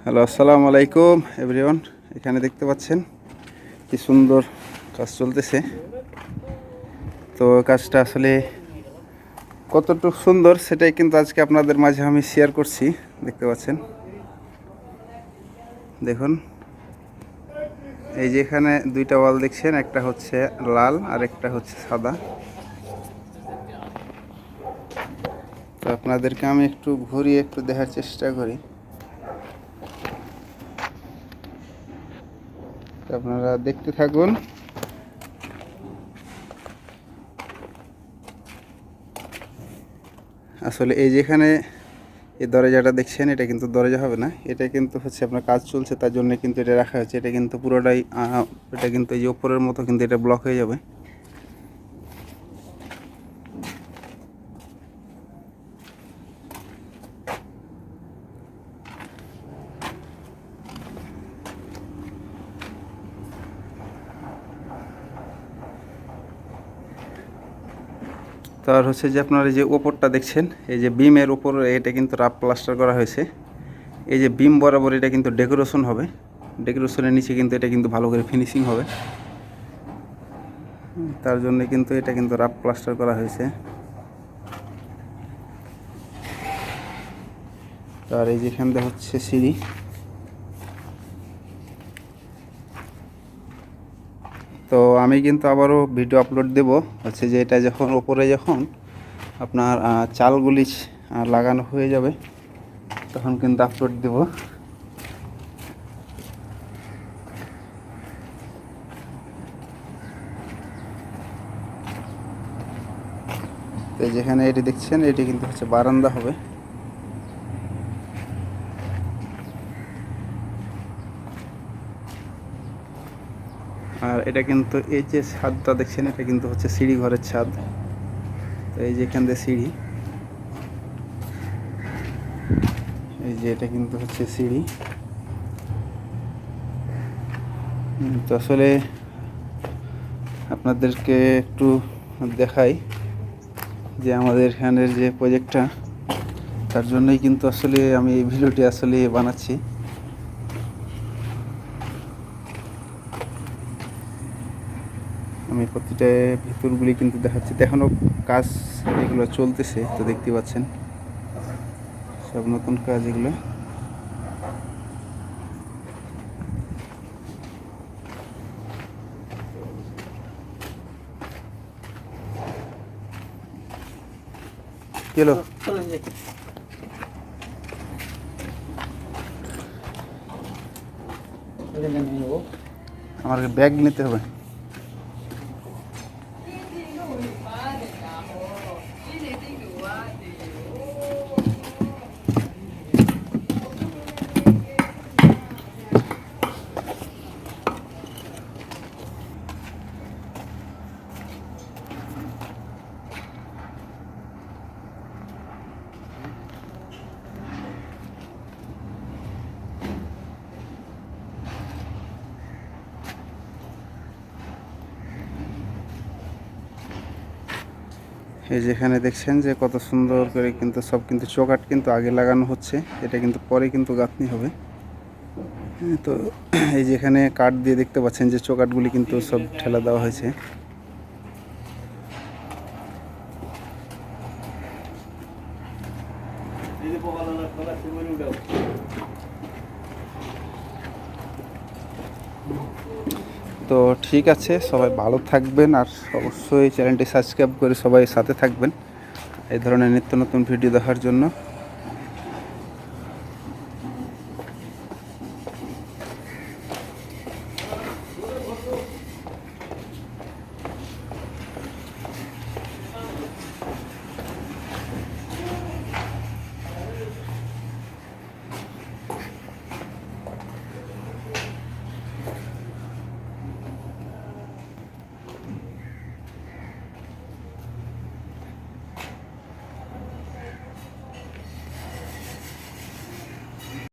Hello, আসসালামু আলাইকুম everyone. এখানে দেখতে পাচ্ছেন কি সুন্দর কাজ চলতেছে। তো কাজটা আসলে কতটুকু সুন্দর সেটাই কিন্তু আজকে আপনাদের মাঝে আমি শেয়ার করছি। দেখতে পাচ্ছেন, দেখুন এই যে এখানে দুইটা ওয়াল দেখছেন, একটা হচ্ছে লাল আর একটা হচ্ছে সাদা। তো আপনাদেরকে আমি একটু ঘুরিয়ে একটু দেখার চেষ্টা করি, আপনারা দেখতে থাকুন। আসলে এই যেখানে এই দরজাটা দেখছেন, এটা কিন্তু দরজা হবে না, এটা কিন্তু হচ্ছে আপনার কাজ চলছে তার জন্য কিন্তু এটা রাখা হয়েছে। এটা কিন্তু পুরোটাই এটা কিন্তু এই যে ওপরের মতো কিন্তু এটা ব্লক হয়ে যাবে। তার হচ্ছে যে আপনার এই যে ওপরটা দেখছেন, এই যে বিমের ওপর এটা কিন্তু রাফ প্লাস্টার করা হয়েছে। এই যে বিম বরাবর এটা কিন্তু ডেকোরেশন হবে, ডেকোরেশনের নিচে কিন্তু এটা কিন্তু ভালো করে ফিনিশিং হবে। তার জন্য কিন্তু এটা কিন্তু রাফ প্লাস্টার করা হয়েছে। আর এই যেখানটা হচ্ছে সিঁড়ি। তো আমি কিন্তু আবারও ভিডিও আপলোড দেব, হচ্ছে যে এটা যখন ওপরে যখন আপনার চালগুলি লাগানো হয়ে যাবে তখন কিন্তু আপলোড দেব। তো যেখানে এটি দেখছেন, এটি কিন্তু হচ্ছে বারান্দা হবে। আর এটা কিন্তু এই যে ছাদটা দেখছেন, এটা কিন্তু হচ্ছে সিঁড়ি ঘরের ছাদ। তো এই যে এখান দিয়ে সিঁড়ি, এই যে এটা কিন্তু হচ্ছে সিঁড়ি। তো আসলে আপনাদেরকে একটু দেখাই যে আমাদের এখানের যে প্রজেক্টটা, তার জন্যই কিন্তু আসলে আমি এই ভিডিওটি আসলে বানাচ্ছি। আমি প্রতিটা ভিতরগুলি কিন্তু দেখাচ্ছি, এখনও কাজ এগুলো চলতেছে। তো দেখতে পাচ্ছেন সব নতুন কাজ এগুলো। আমার ব্যাগ নিতে হবে। এই যেখানে দেখছেন যে কত সুন্দর করে কিন্তু সব কিন্তু চৌকাঠ কিন্তু আগে লাগানো হচ্ছে, এটা কিন্তু পরে কিন্তু গাঁথনি হবে। তো এই যেখানে কাঠ দিয়ে দেখতে পাচ্ছেন যে চৌকাঠগুলি কিন্তু সব ঠেলা দেওয়া হয়েছে। তো ঠিক আছে, সবাই ভালো থাকবেন আর অবশ্যই চ্যানেলটি সাবস্ক্রাইব করে সবাই সাথে থাকবেন এই ধরনের নিত্য নতুন ভিডিও দেখার জন্য।